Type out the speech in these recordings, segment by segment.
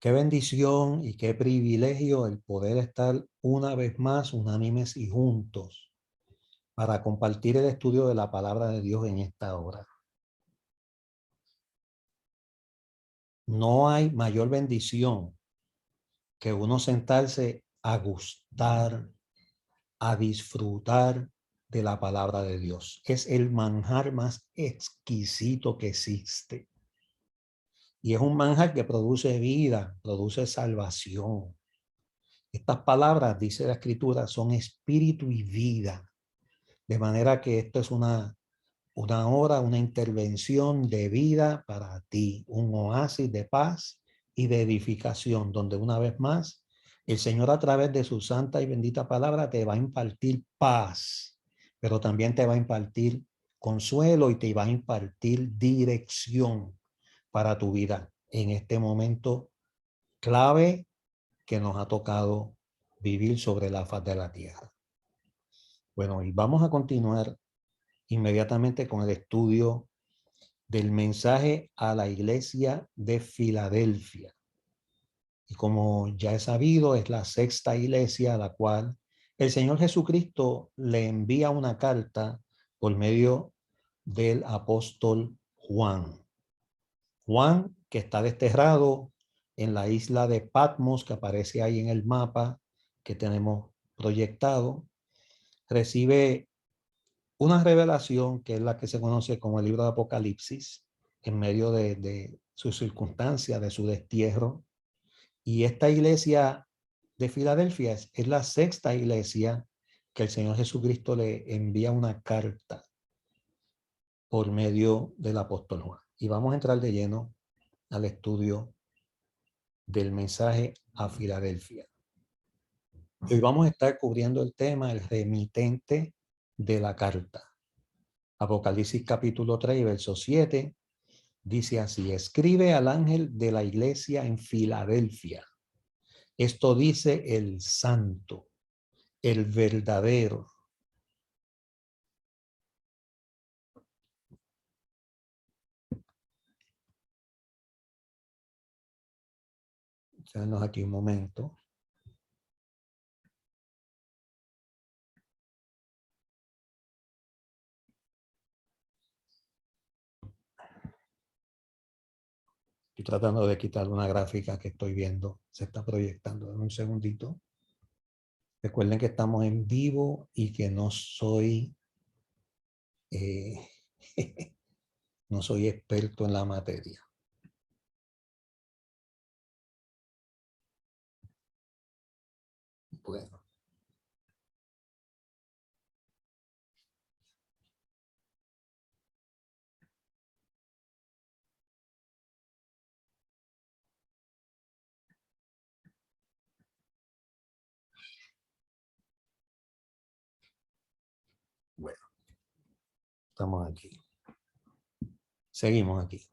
Qué bendición y qué privilegio el poder estar una vez más unánimes y juntos para compartir el estudio de la palabra de Dios en esta hora. No hay mayor bendición que uno sentarse a gustar, a disfrutar de la palabra de Dios. Es el manjar más exquisito que existe. Y es un manjar que produce vida, produce salvación. Estas palabras, dice la Escritura, son espíritu y vida. De manera que esto es una hora, una intervención de vida para ti, un oasis de paz y de edificación, donde una vez más el Señor a través de su santa y bendita palabra te va a impartir paz, pero también te va a impartir consuelo y te va a impartir dirección para tu vida en este momento clave que nos ha tocado vivir sobre la faz de la tierra. Bueno, y vamos a continuar inmediatamente con el estudio del mensaje a la iglesia de Filadelfia. Y como ya es sabido, es la sexta iglesia a la cual el Señor Jesucristo le envía una carta por medio del apóstol Juan. Juan, que está desterrado en la isla de Patmos, que aparece ahí en el mapa que tenemos proyectado, recibe una revelación que es la que se conoce como el libro de Apocalipsis, en medio de su circunstancia, de su destierro. Y esta iglesia de Filadelfia es la sexta iglesia que el Señor Jesucristo le envía una carta por medio del apóstol Juan. Y vamos a entrar de lleno al estudio del mensaje a Filadelfia. Hoy vamos a estar cubriendo el tema, el remitente de la carta. Apocalipsis capítulo 3, verso 7, dice así: escribe al ángel de la iglesia en Filadelfia. Esto dice el santo, el verdadero. Déjanos aquí un momento. Estoy tratando de quitar una gráfica que estoy viendo. Se está proyectando. En un segundito. Recuerden que estamos en vivo y que no soy no soy experto en la materia. Bueno. Bueno, estamos aquí. Seguimos aquí.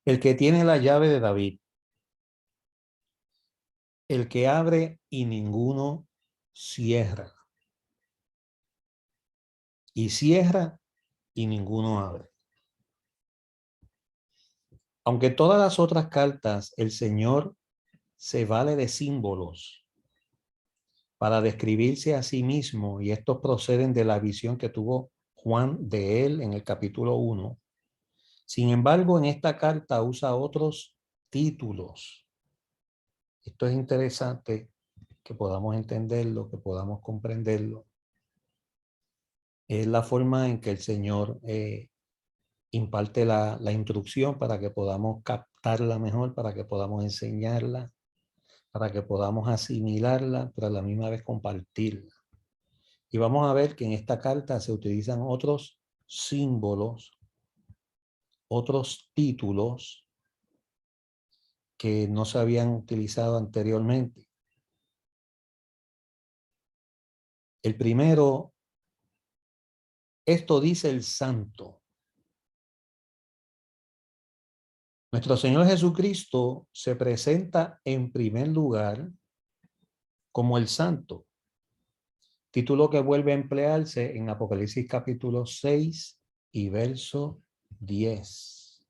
El que tiene la llave de David, el que abre y ninguno cierra, y cierra y ninguno abre. Aunque todas las otras cartas el Señor se vale de símbolos para describirse a sí mismo, y estos proceden de la visión que tuvo Juan de él en el capítulo 1. Sin embargo, en esta carta usa otros títulos. Esto es interesante que podamos entenderlo, que podamos comprenderlo. Es la forma en que el Señor imparte la instrucción para que podamos captarla mejor, para que podamos enseñarla, para que podamos asimilarla, pero a la misma vez compartirla. Y vamos a ver que en esta carta se utilizan otros símbolos, otros títulos que no se habían utilizado anteriormente. El primero, esto dice el santo. Nuestro Señor Jesucristo se presenta en primer lugar como el santo, título que vuelve a emplearse en Apocalipsis capítulo 6 y verso 10.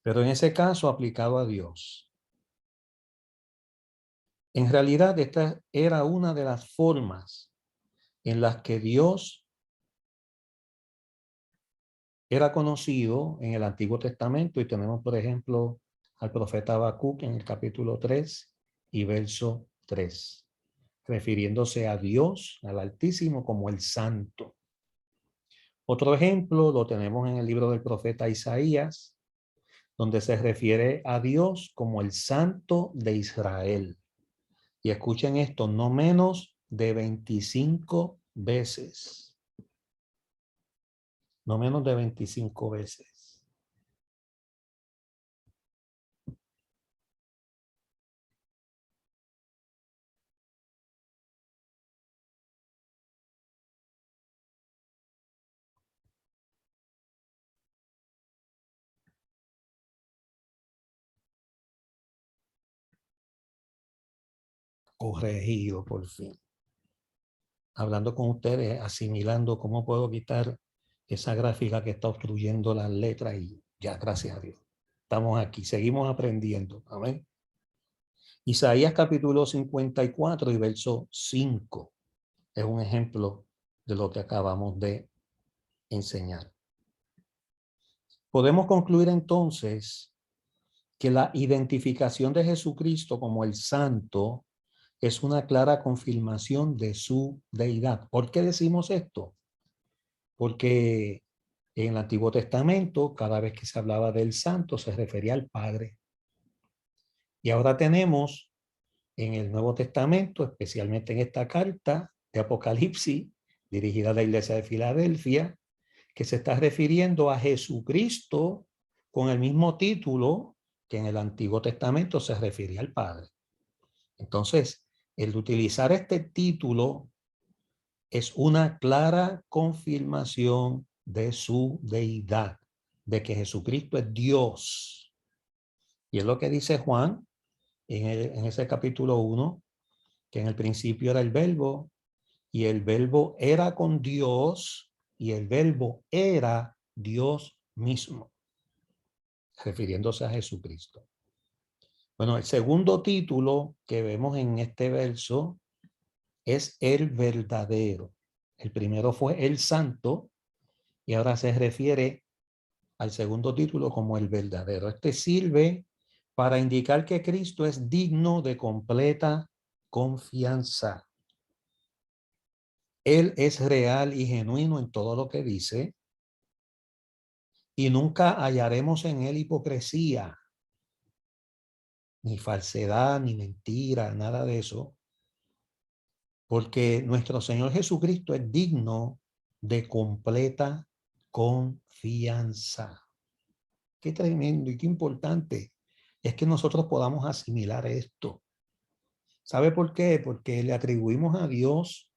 Pero en ese caso aplicado a Dios. En realidad, esta era una de las formas en las que Dios era conocido en el Antiguo Testamento, y tenemos, por ejemplo, al profeta Habacuc en el capítulo 3 y verso 3, refiriéndose a Dios, al Altísimo, como el Santo. Otro ejemplo lo tenemos en el libro del profeta Isaías, donde se refiere a Dios como el Santo de Israel. Y escuchen esto, no menos de 25 veces. No menos de 25 veces. Corregido por fin. Hablando con ustedes, asimilando cómo puedo quitar esa gráfica que está obstruyendo las letras, y ya, gracias a Dios. Estamos aquí, seguimos aprendiendo. Amén. Isaías capítulo 54 y verso 5 es un ejemplo de lo que acabamos de enseñar. Podemos concluir entonces que la identificación de Jesucristo como el Santo es una clara confirmación de su deidad. ¿Por qué decimos esto? Porque en el Antiguo Testamento, cada vez que se hablaba del Santo, se refería al Padre. Y ahora tenemos en el Nuevo Testamento, especialmente en esta carta de Apocalipsis, dirigida a la iglesia de Filadelfia, que se está refiriendo a Jesucristo con el mismo título que en el Antiguo Testamento se refería al Padre. Entonces, el utilizar este título es una clara confirmación de su deidad, de que Jesucristo es Dios. Y es lo que dice Juan en ese capítulo 1, que en el principio era el verbo, y el verbo era con Dios, y el verbo era Dios mismo, refiriéndose a Jesucristo. Bueno, el segundo título que vemos en este verso es el verdadero. El primero fue el santo, y ahora se refiere al segundo título como el verdadero. Este sirve para indicar que Cristo es digno de completa confianza. Él es real y genuino en todo lo que dice, y nunca hallaremos en él hipocresía, ni falsedad, ni mentira, nada de eso, porque nuestro Señor Jesucristo es digno de completa confianza. Qué tremendo y qué importante es que nosotros podamos asimilar esto. ¿Sabe por qué? Porque le atribuimos a Dios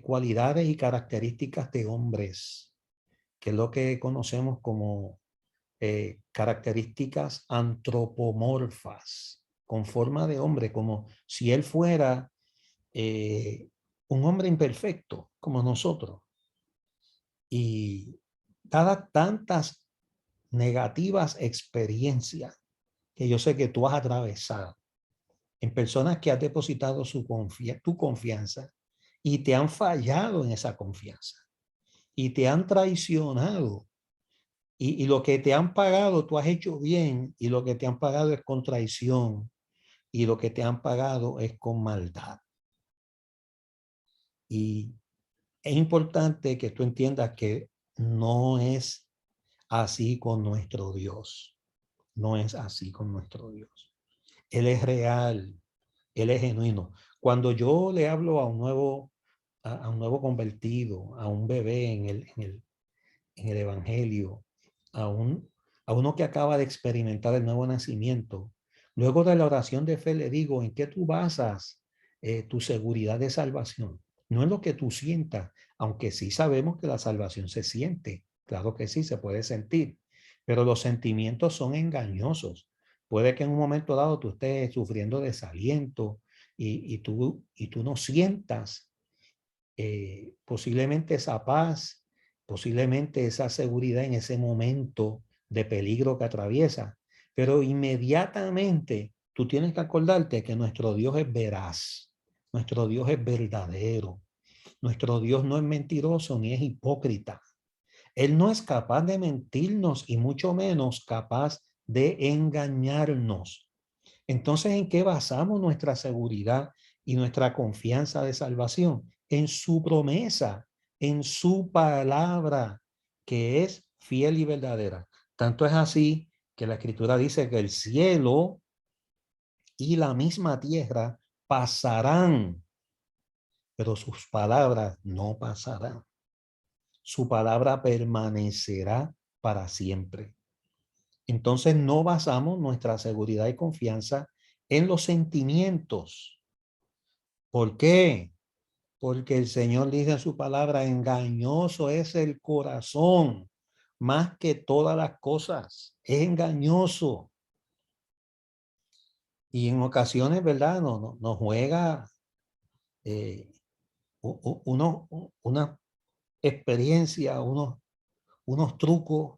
cualidades y características de hombres, que es lo que conocemos como características antropomorfas, con forma de hombre, como si él fuera un hombre imperfecto, como nosotros. Y dadas tantas negativas experiencias que yo sé que tú has atravesado, en personas que has depositado tu confianza, y te han fallado en esa confianza, y te han traicionado, y lo que te han pagado tú has hecho bien, y lo que te han pagado es con traición, y lo que te han pagado es con maldad. Y es importante que tú entiendas que no es así con nuestro Dios. No es así con nuestro Dios. Él es real, Él es genuino. Cuando yo le hablo a un nuevo convertido, a un bebé en el Evangelio, a, a uno que acaba de experimentar el nuevo nacimiento, luego de la oración de fe le digo, ¿en qué tú basas tu seguridad de salvación? No es lo que tú sientas, aunque sí sabemos que la salvación se siente. Claro que sí, se puede sentir, pero los sentimientos son engañosos. Puede que en un momento dado tú estés sufriendo desaliento, y tú no sientas posiblemente esa paz, posiblemente esa seguridad en ese momento de peligro que atraviesa, Pero inmediatamente tú tienes que acordarte que nuestro Dios es veraz, nuestro Dios es verdadero, nuestro Dios no es mentiroso ni es hipócrita. Él no es capaz de mentirnos y mucho menos capaz de engañarnos. Entonces, ¿en qué basamos nuestra seguridad y nuestra confianza de salvación? En su promesa, en su palabra, que es fiel y verdadera. Tanto es así que la Escritura dice que el cielo y la misma tierra pasarán, pero sus palabras no pasarán. Su palabra permanecerá para siempre. Entonces no basamos nuestra seguridad y confianza en los sentimientos. ¿Por qué? Porque el Señor dice en su palabra, engañoso es el corazón más que todas las cosas. Es engañoso. Y en ocasiones, ¿verdad? Nos juega una experiencia, unos trucos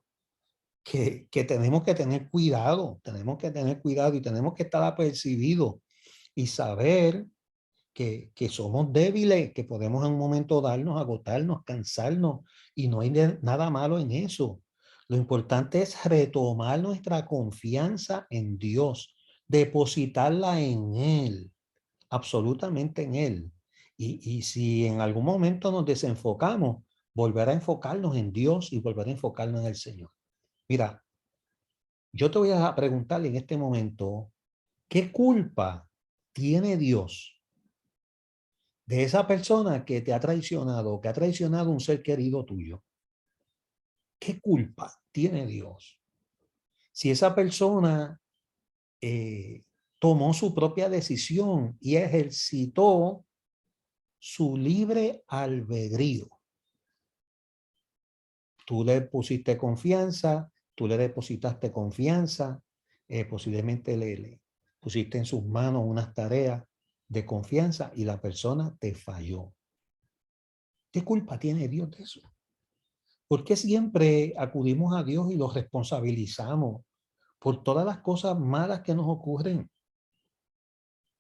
que tenemos que tener cuidado. Tenemos que tener cuidado y tenemos que estar apercibidos y saber que somos débiles, que podemos en un momento darnos, agotarnos, cansarnos, y no hay nada malo en eso. Lo importante es retomar nuestra confianza en Dios, depositarla en Él, absolutamente en Él. Y si en algún momento nos desenfocamos, volver a enfocarnos en Dios y volver a enfocarnos en el Señor. Mira, yo te voy a preguntarle en este momento, ¿qué culpa tiene Dios de esa persona que te ha traicionado, que ha traicionado un ser querido tuyo? ¿Qué culpa tiene Dios? Si esa persona tomó su propia decisión y ejercitó su libre albedrío, tú le pusiste confianza, tú le depositaste confianza, posiblemente le pusiste en sus manos unas tareas de confianza y la persona te falló. ¿Qué culpa tiene Dios de eso? ¿Por qué siempre acudimos a Dios y lo responsabilizamos por todas las cosas malas que nos ocurren?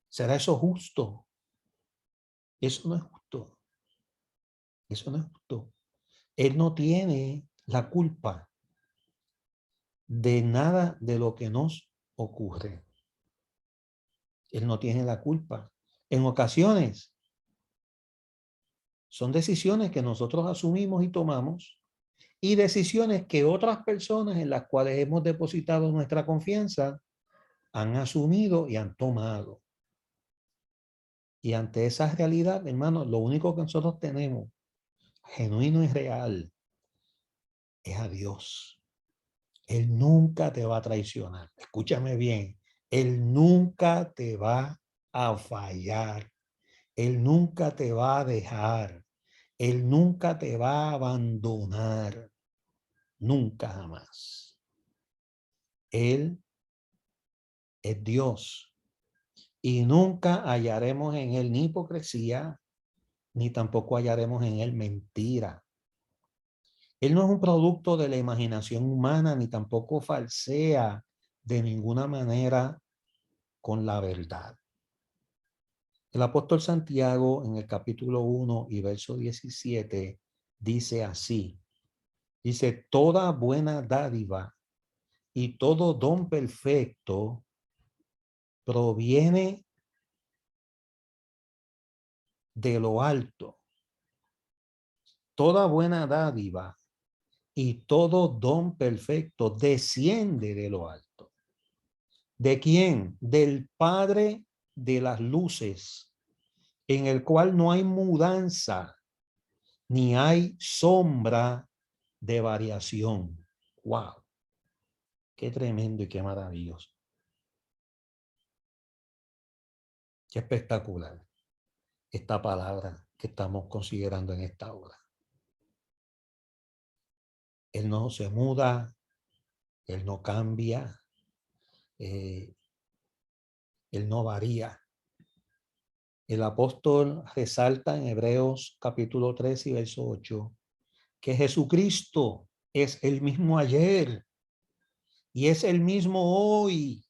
¿Será eso justo? Eso no es justo. Eso no es justo. Él no tiene la culpa de nada de lo que nos ocurre. Él no tiene la culpa. En ocasiones son decisiones que nosotros asumimos y tomamos y decisiones que otras personas en las cuales hemos depositado nuestra confianza han asumido y han tomado. Y ante esa realidad, hermano, lo único que nosotros tenemos, genuino y real, es a Dios. Él nunca te va a traicionar. Escúchame bien. Él nunca te va a fallar. Él nunca te va a dejar. Él nunca te va a abandonar. Nunca jamás. Él es Dios. Y nunca hallaremos en él ni hipocresía, ni tampoco hallaremos en él mentira. Él no es un producto de la imaginación humana, ni tampoco falsea de ninguna manera con la verdad. El apóstol Santiago en el capítulo 1 y verso 17 dice así, dice, toda buena dádiva y todo don perfecto proviene de lo alto. Toda buena dádiva y todo don perfecto desciende de lo alto. ¿De quién? Del Padre de las luces, en el cual no hay mudanza, ni hay sombra de variación. ¡Wow! Qué tremendo y qué maravilloso. Qué espectacular esta palabra que estamos considerando en esta hora. Él no se muda, Él no cambia, Él no varía. El apóstol resalta en Hebreos capítulo 3 y verso 8 que Jesucristo es el mismo ayer y es el mismo hoy.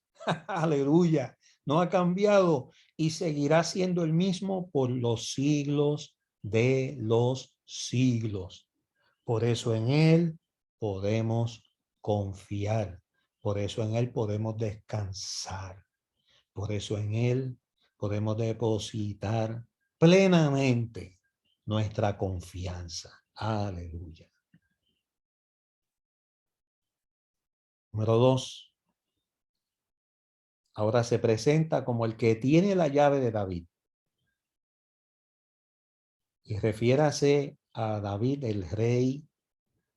Aleluya. No ha cambiado y seguirá siendo el mismo por los siglos de los siglos. Por eso en Él podemos confiar. Por eso en Él podemos descansar. Por eso en Él podemos depositar plenamente nuestra confianza. Aleluya. Número 2. Ahora se presenta como el que tiene la llave de David. Y refiérase a David, el rey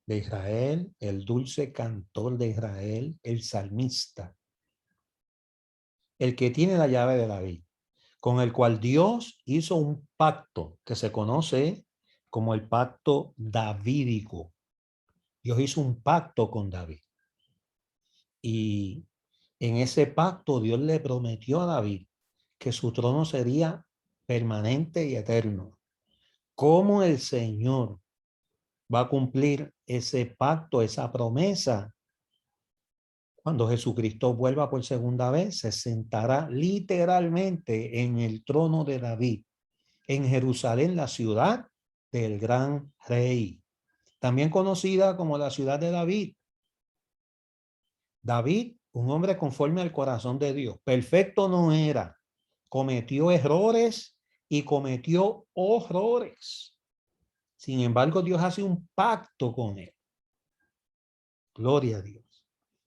de Israel, el dulce cantor de Israel, el salmista, el que tiene la llave de David, con el cual Dios hizo un pacto que se conoce como el pacto davídico. Dios hizo un pacto con David. Y en ese pacto Dios le prometió a David que su trono sería permanente y eterno. ¿Cómo el Señor va a cumplir ese pacto, esa promesa? Cuando Jesucristo vuelva por segunda vez, se sentará literalmente en el trono de David, en Jerusalén, la ciudad del gran rey, también conocida como la ciudad de David. David, un hombre conforme al corazón de Dios, perfecto no era, cometió errores y cometió horrores. Sin embargo, Dios hace un pacto con él. Gloria a Dios.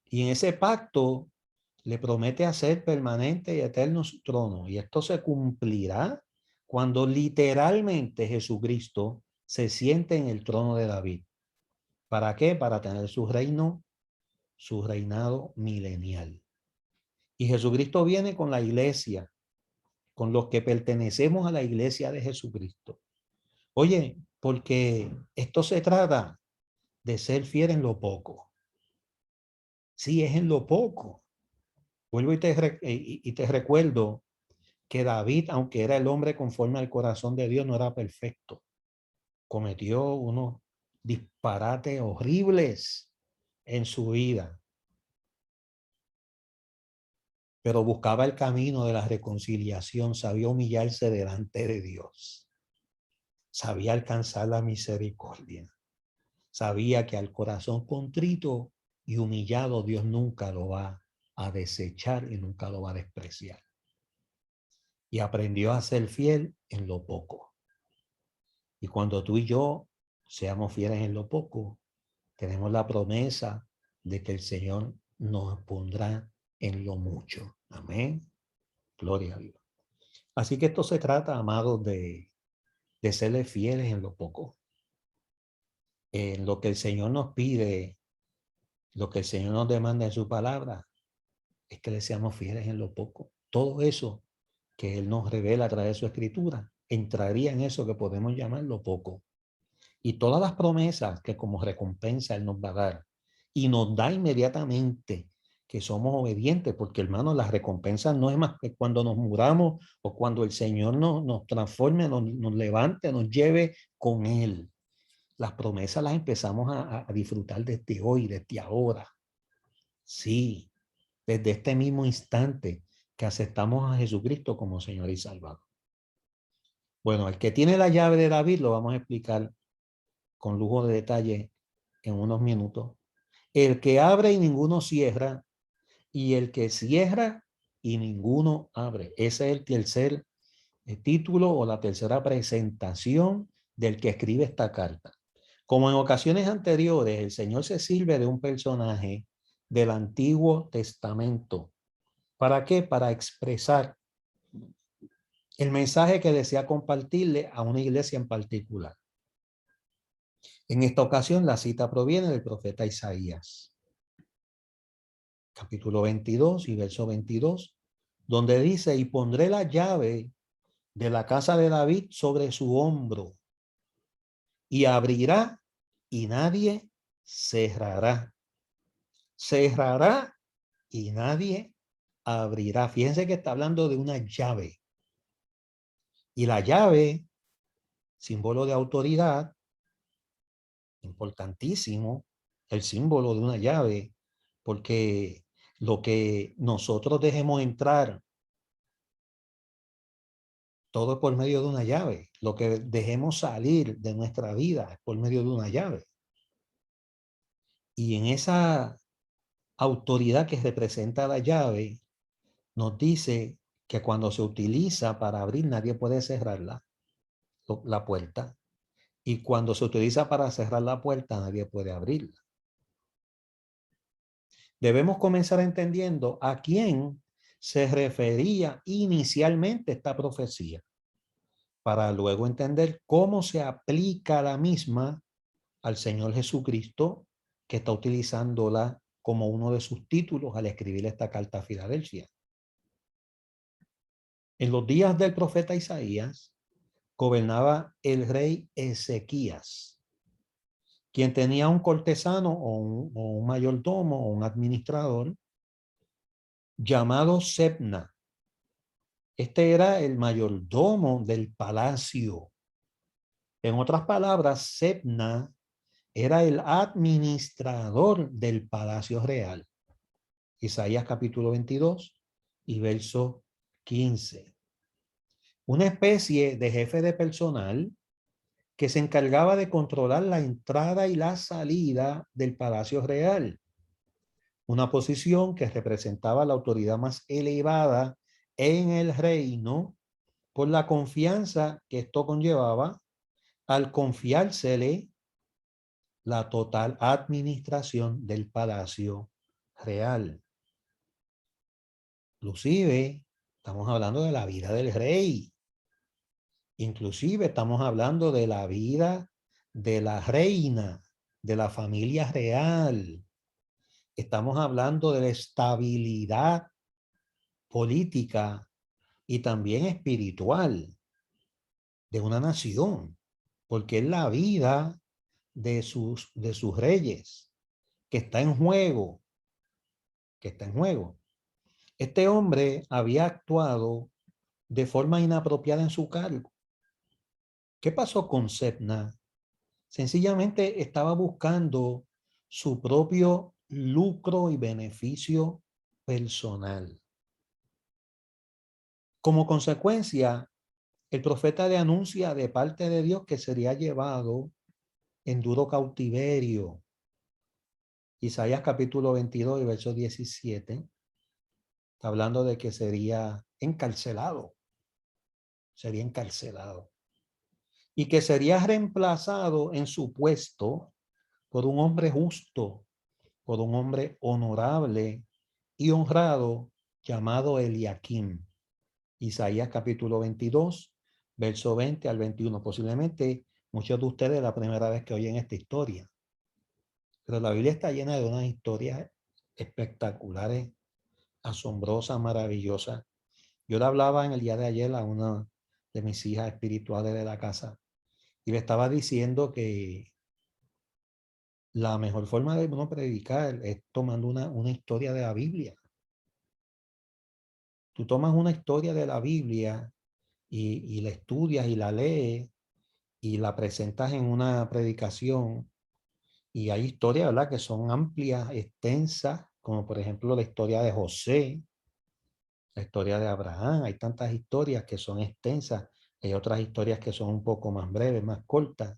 Y en ese pacto le promete hacer permanente y eterno su trono. Y esto se cumplirá cuando literalmente Jesucristo se siente en el trono de David. ¿Para qué? Para tener su reino, su reinado milenial. Y Jesucristo viene con la iglesia, con los que pertenecemos a la iglesia de Jesucristo. Oye, porque esto se trata de ser fiel en lo poco. Sí, es en lo poco. Vuelvo y te recuerdo que David, aunque era el hombre conforme al corazón de Dios, no era perfecto. Cometió unos disparates horribles en su vida, pero buscaba el camino de la reconciliación, sabía humillarse delante de Dios, sabía alcanzar la misericordia, sabía que al corazón contrito y humillado Dios nunca lo va a desechar y nunca lo va a despreciar. Y aprendió a ser fiel en lo poco. Y cuando tú y yo seamos fieles en lo poco, tenemos la promesa de que el Señor nos pondrá en lo mucho. Amén. Gloria a Dios. Así que esto se trata, amados, de serle fieles en lo poco. En lo que el Señor nos pide, lo que el Señor nos demanda en su palabra, es que le seamos fieles en lo poco. Todo eso que Él nos revela a través de su escritura, entraría en eso que podemos llamar lo poco. Y todas las promesas que como recompensa Él nos va a dar. Y nos da inmediatamente que somos obedientes, porque hermanos, las recompensas no es más que cuando nos muramos o cuando el Señor nos transforme, nos levante, nos lleve con Él. Las promesas las empezamos a disfrutar desde hoy, desde ahora. Sí, desde este mismo instante que aceptamos a Jesucristo como Señor y Salvador. Bueno, el que tiene la llave de David lo vamos a explicar con lujo de detalle en unos minutos. El que abre y ninguno cierra, y el que cierra y ninguno abre. Ese es el tercer título o la tercera presentación del que escribe esta carta. Como en ocasiones anteriores, el Señor se sirve de un personaje del Antiguo Testamento. ¿Para qué? Para expresar el mensaje que desea compartirle a una iglesia en particular. En esta ocasión, la cita proviene del profeta Isaías, capítulo 22 y verso 22, donde dice: y pondré la llave de la casa de David sobre su hombro, y abrirá y nadie cerrará. Cerrará y nadie abrirá. Fíjense que está hablando de una llave. Y la llave, símbolo de autoridad, importantísimo, el símbolo de una llave porque lo que nosotros dejemos entrar, todo es por medio de una llave. Lo que dejemos salir de nuestra vida es por medio de una llave. Y en esa autoridad que representa la llave, nos dice que cuando se utiliza para abrir, nadie puede cerrarla, la puerta. Y cuando se utiliza para cerrar la puerta, nadie puede abrirla. Debemos comenzar entendiendo a quién se refería inicialmente esta profecía, para luego entender cómo se aplica la misma al Señor Jesucristo, que está utilizándola como uno de sus títulos al escribir esta carta a Filadelfia. En los días del profeta Isaías, gobernaba el rey Ezequías, quien tenía un cortesano o un mayordomo o un administrador llamado Sebna. Este era el mayordomo del palacio. En otras palabras, Sebna era el administrador del palacio real. Isaías capítulo 22 y verso 15. Una especie de jefe de personal que se encargaba de controlar la entrada y la salida del palacio real. Una posición que representaba la autoridad más elevada en el reino por la confianza que esto conllevaba al confiársele la total administración del palacio real. Inclusive, estamos hablando de la vida del rey. Inclusive, estamos hablando de la vida de la reina, de la familia real. Estamos hablando de la estabilidad política y también espiritual de una nación, porque es la vida de sus reyes que está en juego, que está en juego. Este hombre había actuado de forma inapropiada en su cargo. ¿Qué pasó con Sebna? Sencillamente estaba buscando su propio lucro y beneficio personal. Como consecuencia, el profeta le anuncia de parte de Dios que sería llevado en duro cautiverio. Isaías capítulo 22 y verso 17 está hablando de que sería encarcelado. Sería encarcelado. Y que sería reemplazado en su puesto por un hombre justo, por un hombre honorable y honrado llamado Eliakim. Isaías capítulo 22, verso 20 al 21. Posiblemente muchos de ustedes la primera vez que oyen esta historia. Pero la Biblia está llena de unas historias espectaculares, asombrosas, maravillosas. Yo le hablaba en el día de ayer a una de mis hijas espirituales de la casa y le estaba diciendo que la mejor forma de uno predicar es tomando una historia de la Biblia. Tú tomas una historia de la Biblia y la estudias y la lees y la presentas en una predicación. Y hay historias, ¿verdad?, que son amplias, extensas, como por ejemplo la historia de José, la historia de Abraham. Hay tantas historias que son extensas. Hay otras historias que son un poco más breves, más cortas,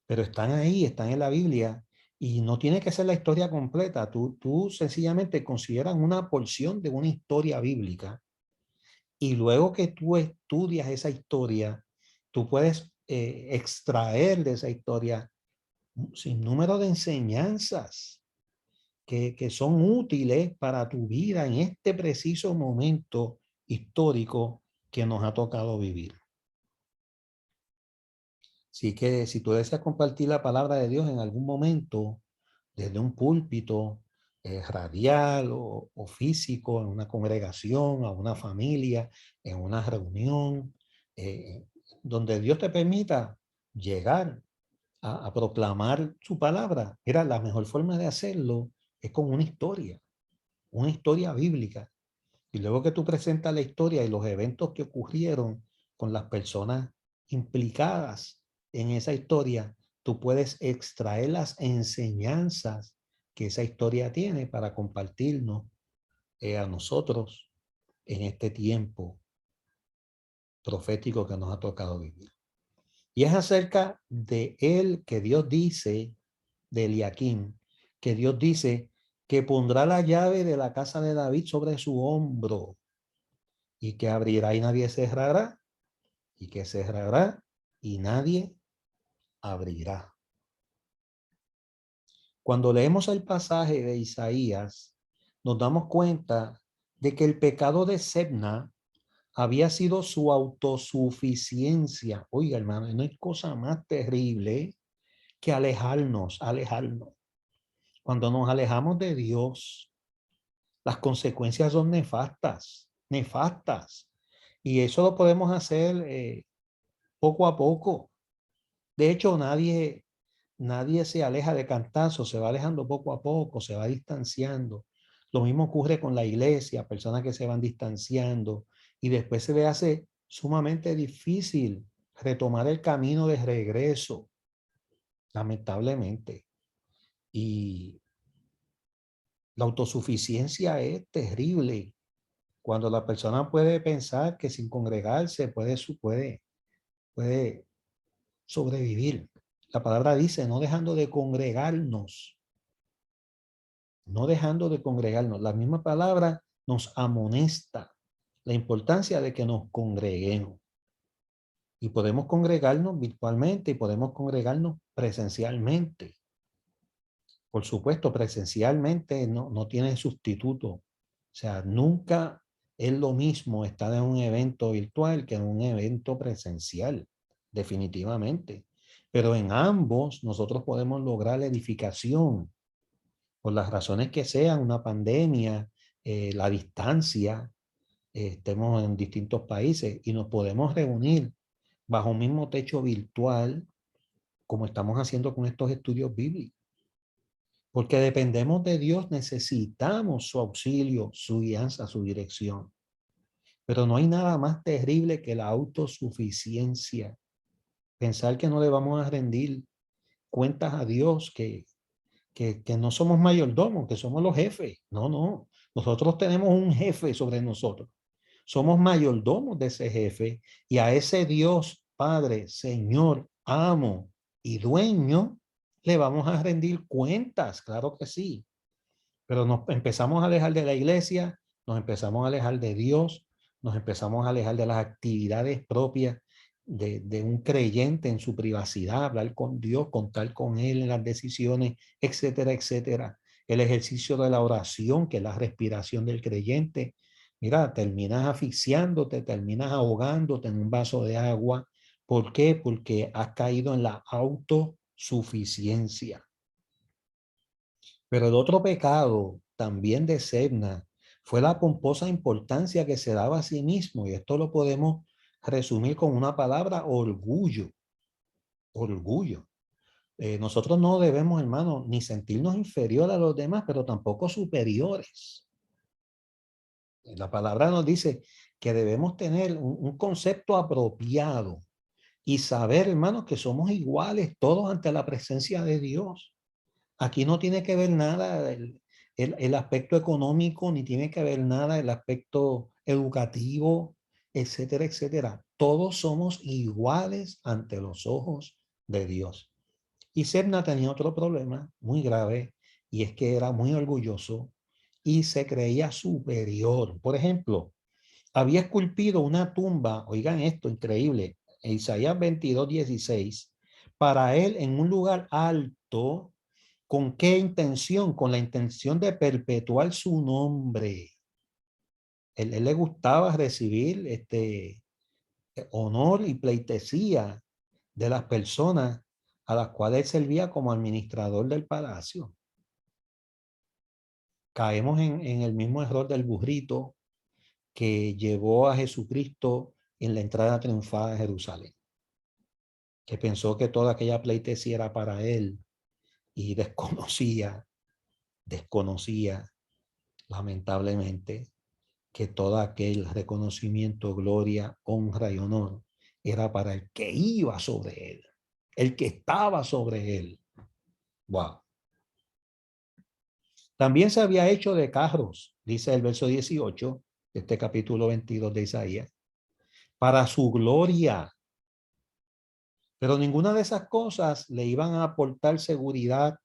pero están ahí, están en la Biblia. Y no tiene que ser la historia completa. Tú sencillamente consideras una porción de una historia bíblica. Y luego que tú estudias esa historia, tú puedes extraer de esa historia un sinnúmero de enseñanzas que son útiles para tu vida en este preciso momento histórico que nos ha tocado vivir. Así que si tú deseas compartir la palabra de Dios en algún momento, desde un púlpito radial o físico, en una congregación, a una familia, en una reunión, donde Dios te permita llegar a proclamar su palabra, era la mejor forma de hacerlo es con una historia bíblica. Y luego que tú presentas la historia y los eventos que ocurrieron con las personas implicadas en esa historia, tú puedes extraer las enseñanzas que esa historia tiene para compartirnos a nosotros en este tiempo profético que nos ha tocado vivir. Y es acerca de él que Dios dice, de Eliaquim, que Dios dice que pondrá la llave de la casa de David sobre su hombro y que abrirá y nadie cerrará y que cerrará y nadie abrirá. Cuando leemos el pasaje de Isaías, nos damos cuenta de que el pecado de Sebna había sido su autosuficiencia. Oiga, hermano, no hay cosa más terrible que alejarnos. Cuando nos alejamos de Dios, las consecuencias son nefastas. Y eso lo podemos hacer poco a poco. De hecho, nadie se aleja de cantazo, se va alejando poco a poco, se va distanciando. Lo mismo ocurre con la iglesia, personas que se van distanciando y después se le hace sumamente difícil retomar el camino de regreso, lamentablemente. Y la autosuficiencia es terrible. Cuando la persona puede pensar que sin congregarse puede sobrevivir. La palabra dice, no dejando de congregarnos. No dejando de congregarnos. La misma palabra nos amonesta la importancia de que nos congreguemos. Y podemos congregarnos virtualmente y podemos congregarnos presencialmente. Por supuesto, presencialmente no tiene sustituto. O sea, nunca es lo mismo estar en un evento virtual que en un evento presencial, definitivamente. Pero en ambos nosotros podemos lograr la edificación por las razones que sean, una pandemia, la distancia, estemos en distintos países y nos podemos reunir bajo un mismo techo virtual, como estamos haciendo con estos estudios bíblicos. Porque dependemos de Dios, necesitamos su auxilio, su guianza, su dirección. Pero no hay nada más terrible que la autosuficiencia. Pensar que no le vamos a rendir cuentas a Dios, que no somos mayordomos, que somos los jefes. No. Nosotros tenemos un jefe sobre nosotros. Somos mayordomos de ese jefe y a ese Dios, Padre, Señor, amo y dueño, le vamos a rendir cuentas, claro que sí. Pero nos empezamos a alejar de la iglesia, nos empezamos a alejar de Dios, nos empezamos a alejar de las actividades propias de un creyente en su privacidad, hablar con Dios, contar con Él en las decisiones, etcétera, etcétera. El ejercicio de la oración, que es la respiración del creyente. Mira, terminas asfixiándote, terminas ahogándote en un vaso de agua. ¿Por qué? Porque has caído en la autosuficiencia. Pero el otro pecado también de Sebna fue la pomposa importancia que se daba a sí mismo. Y esto lo podemos resumir con una palabra: orgullo. Orgullo. Nosotros no debemos, hermano, ni sentirnos inferiores a los demás, pero tampoco superiores. La palabra nos dice que debemos tener un concepto apropiado y saber, hermanos, que somos iguales todos ante la presencia de Dios. Aquí no tiene que ver nada el aspecto económico, ni tiene que ver nada el aspecto educativo, etcétera, etcétera. Todos somos iguales ante los ojos de Dios. Y Sebna tenía otro problema muy grave, y es que era muy orgulloso y se creía superior. Por ejemplo, había esculpido una tumba, oigan esto, increíble, en Isaías 22:16, para él en un lugar alto. ¿Con qué intención? Con la intención de perpetuar su nombre. Él le gustaba recibir honor y pleitesía de las personas a las cuales él servía como administrador del palacio. Caemos en el mismo error del burrito que llevó a Jesucristo en la entrada triunfal a Jerusalén, que pensó que toda aquella pleitesía era para él y desconocía lamentablemente que todo aquel reconocimiento, gloria, honra y honor era para el que iba sobre él, el que estaba sobre él. Wow. También se había hecho de carros, dice el verso 18 de este capítulo 22 de Isaías, para su gloria. Pero ninguna de esas cosas le iban a aportar seguridad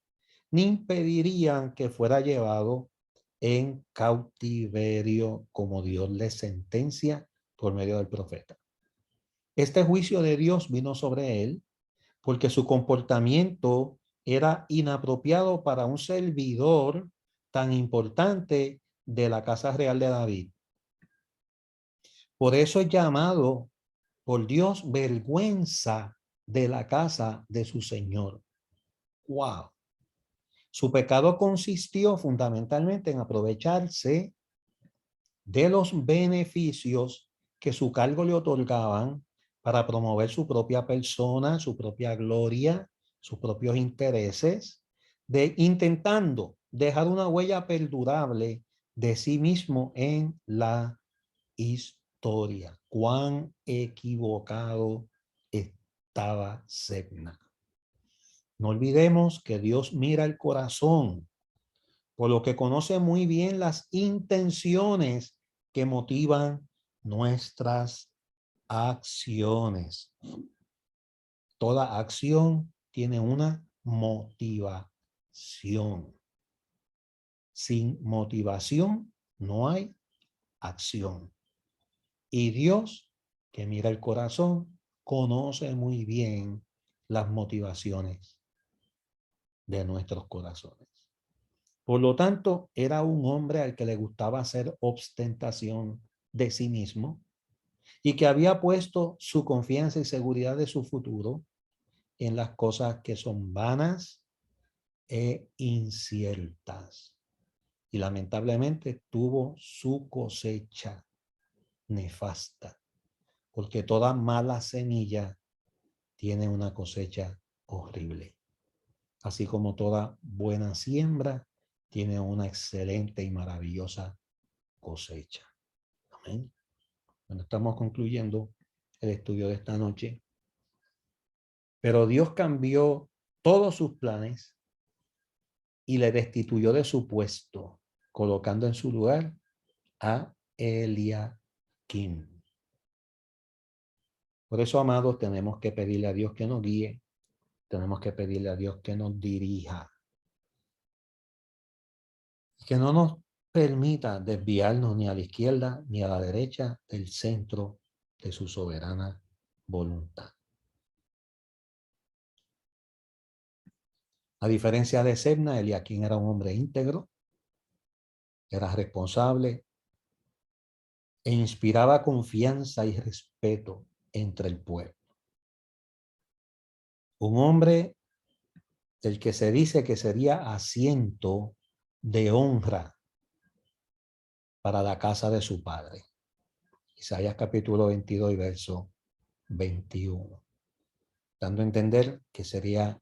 ni impedirían que fuera llevado en cautiverio como Dios le sentencia por medio del profeta. Este juicio de Dios vino sobre él porque su comportamiento era inapropiado para un servidor tan importante de la casa real de David. Por eso es llamado por Dios vergüenza de la casa de su Señor. ¡Wow! Su pecado consistió fundamentalmente en aprovecharse de los beneficios que su cargo le otorgaban para promover su propia persona, su propia gloria, sus propios intereses, intentando dejar una huella perdurable de sí mismo en la historia. Cuán equivocado estaba Sebna. No olvidemos que Dios mira el corazón, por lo que conoce muy bien las intenciones que motivan nuestras acciones. Toda acción tiene una motivación. Sin motivación no hay acción. Y Dios, que mira el corazón, conoce muy bien las motivaciones de nuestros corazones. Por lo tanto, era un hombre al que le gustaba hacer ostentación de sí mismo y que había puesto su confianza y seguridad de su futuro en las cosas que son vanas e inciertas. Y lamentablemente tuvo su cosecha nefasta, porque toda mala semilla tiene una cosecha horrible. Así como toda buena siembra tiene una excelente y maravillosa cosecha. Amén. Bueno, estamos concluyendo el estudio de esta noche. Pero Dios cambió todos sus planes y le destituyó de su puesto, colocando en su lugar a Eliakim. Por eso, amados, tenemos que pedirle a Dios que nos guíe. Tenemos que pedirle a Dios que nos dirija. Que no nos permita desviarnos ni a la izquierda ni a la derecha del centro de su soberana voluntad. A diferencia de Sebna, Eliakim era un hombre íntegro, era responsable e inspiraba confianza y respeto entre el pueblo. Un hombre del que se dice que sería asiento de honra para la casa de su padre. Isaías capítulo 22 y verso 21. Dando a entender que sería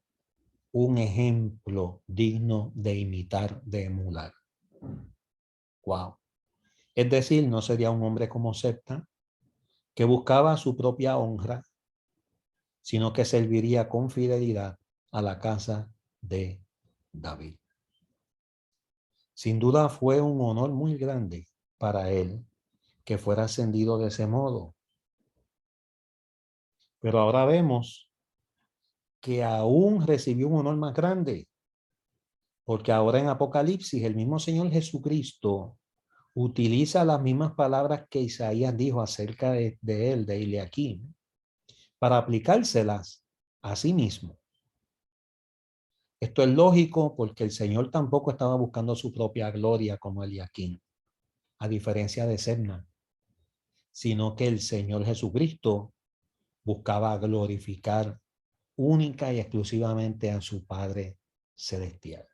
un ejemplo digno de imitar, de emular. Wow. Es decir, no sería un hombre como Septa, que buscaba su propia honra, sino que serviría con fidelidad a la casa de David. Sin duda fue un honor muy grande para él que fuera ascendido de ese modo. Pero ahora vemos que aún recibió un honor más grande, porque ahora en Apocalipsis el mismo Señor Jesucristo utiliza las mismas palabras que Isaías dijo acerca de él, de Eliakim, para aplicárselas a sí mismo. Esto es lógico porque el Señor tampoco estaba buscando su propia gloria como Eliakim, a diferencia de Sebna, sino que el Señor Jesucristo buscaba glorificar única y exclusivamente a su Padre Celestial.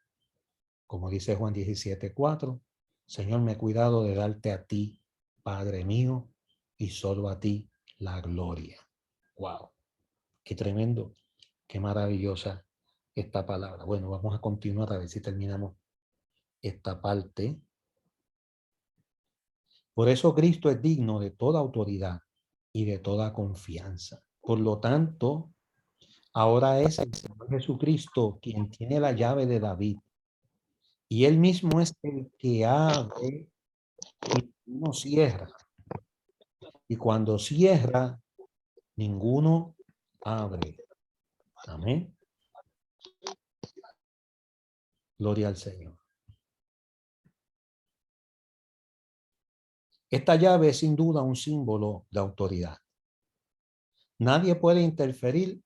Como dice Juan 17:4, Señor, me he cuidado de darte a ti, Padre mío, y solo a ti la gloria. ¡Wow! ¡Qué tremendo! ¡Qué maravillosa esta palabra! Bueno, vamos a continuar a ver si terminamos esta parte. Por eso Cristo es digno de toda autoridad y de toda confianza. Por lo tanto, ahora es el Señor Jesucristo quien tiene la llave de David Y él mismo es el que abre y no cierra. Y cuando cierra, ninguno abre. Amén. Gloria al Señor. Esta llave es sin duda un símbolo de autoridad. Nadie puede interferir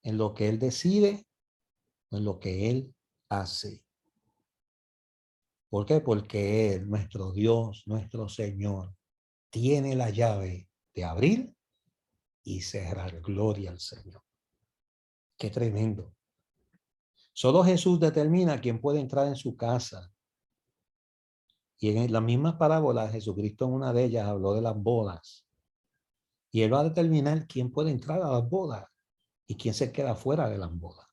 en lo que Él decide o en lo que Él hace. ¿Por qué? Porque Él, nuestro Dios, nuestro Señor, tiene la llave de abrir y cerrar. Gloria al Señor. Qué tremendo. Solo Jesús determina quién puede entrar en su casa. Y en las mismas parábolas, Jesucristo en una de ellas habló de las bodas. Y Él va a determinar quién puede entrar a las bodas y quién se queda fuera de las bodas.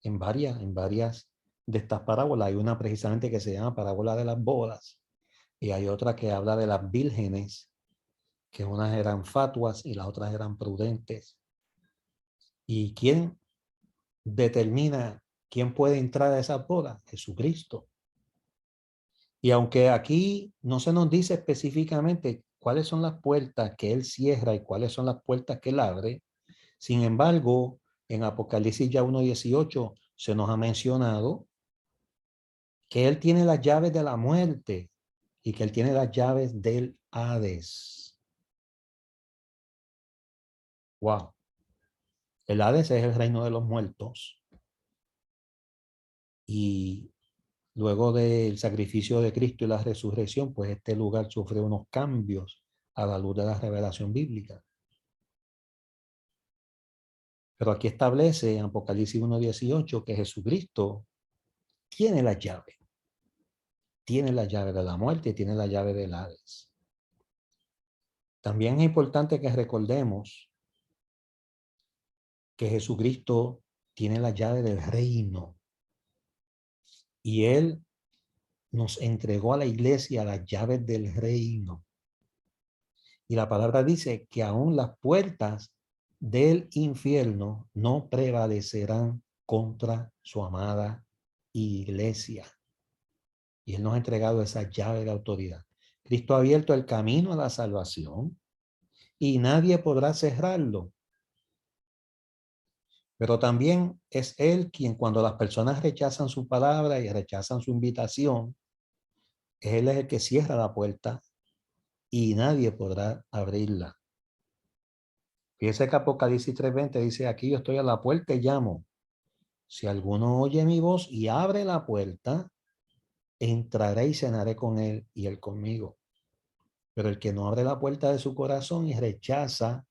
En varias de estas parábolas. Hay una precisamente que se llama parábola de las bodas. Y hay otra que habla de las vírgenes, que unas eran fatuas y las otras eran prudentes. ¿Y quién determina quién puede entrar a esa boda? Jesucristo. Y aunque aquí no se nos dice específicamente cuáles son las puertas que Él cierra y cuáles son las puertas que Él abre, sin embargo, en Apocalipsis ya 1:18 se nos ha mencionado que Él tiene las llaves de la muerte y que Él tiene las llaves del Hades. Wow. El Hades es el reino de los muertos. Y luego del sacrificio de Cristo y la resurrección, pues este lugar sufre unos cambios a la luz de la revelación bíblica. Pero aquí establece en Apocalipsis 1:18 que Jesucristo tiene la llave. Tiene la llave de la muerte y tiene la llave del Hades. También es importante que recordemos que Jesucristo tiene la llave del reino y Él nos entregó a la iglesia las llaves del reino. Y la palabra dice que aún las puertas del infierno no prevalecerán contra su amada iglesia. Y Él nos ha entregado esa llave de autoridad. Cristo ha abierto el camino a la salvación y nadie podrá cerrarlo. Pero también es Él quien, cuando las personas rechazan su palabra y rechazan su invitación, Él es el que cierra la puerta y nadie podrá abrirla. Fíjese que Apocalipsis 3:20 dice, aquí yo estoy a la puerta y llamo. Si alguno oye mi voz y abre la puerta, entraré y cenaré con él y él conmigo. Pero el que no abre la puerta de su corazón y rechaza,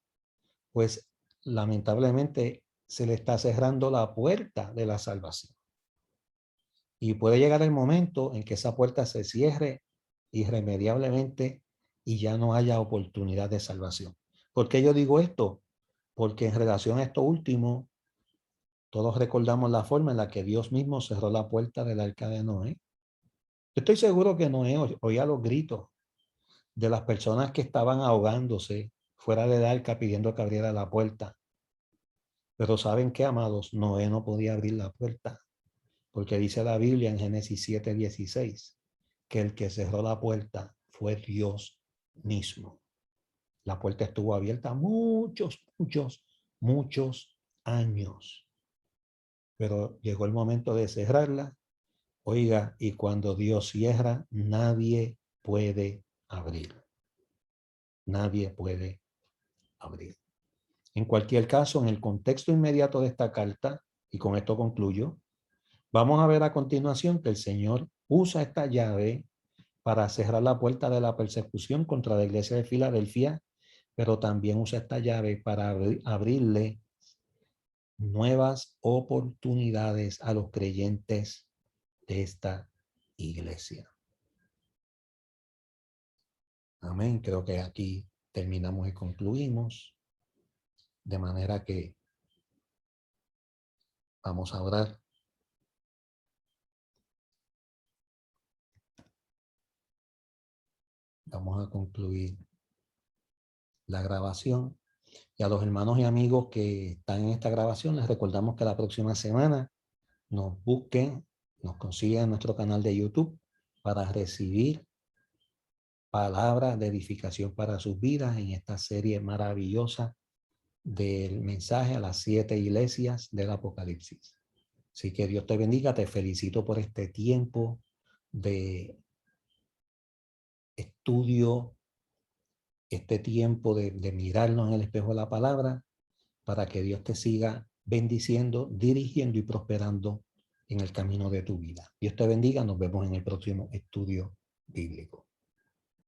pues lamentablemente se le está cerrando la puerta de la salvación. Y puede llegar el momento en que esa puerta se cierre irremediablemente y ya no haya oportunidad de salvación. ¿Por qué yo digo esto? Porque en relación a esto último, todos recordamos la forma en la que Dios mismo cerró la puerta del arca de Noé. Yo estoy seguro que Noé oía los gritos de las personas que estaban ahogándose fuera del arca pidiendo que abriera la puerta. Pero ¿saben qué, amados? Noé no podía abrir la puerta. Porque dice la Biblia en Génesis 7:16 que el que cerró la puerta fue Dios mismo. La puerta estuvo abierta muchos años. Pero llegó el momento de cerrarla. Oiga, y cuando Dios cierra, nadie puede abrir. Nadie puede abrir. En cualquier caso, en el contexto inmediato de esta carta, y con esto concluyo, vamos a ver a continuación que el Señor usa esta llave para cerrar la puerta de la persecución contra la iglesia de Filadelfia, pero también usa esta llave para abrirle nuevas oportunidades a los creyentes de esta iglesia. Amén. Creo que aquí terminamos y concluimos. De manera que vamos a orar. Vamos a concluir la grabación. Y a los hermanos y amigos que están en esta grabación, les recordamos que la próxima semana nos busquen nos consigan en nuestro canal de YouTube para recibir palabras de edificación para sus vidas en esta serie maravillosa del mensaje a las 7 iglesias del Apocalipsis. Así que Dios te bendiga, te felicito por este tiempo de estudio, este tiempo de mirarnos en el espejo de la palabra, para que Dios te siga bendiciendo, dirigiendo y prosperando en el camino de tu vida. Dios te bendiga, nos vemos en el próximo estudio bíblico.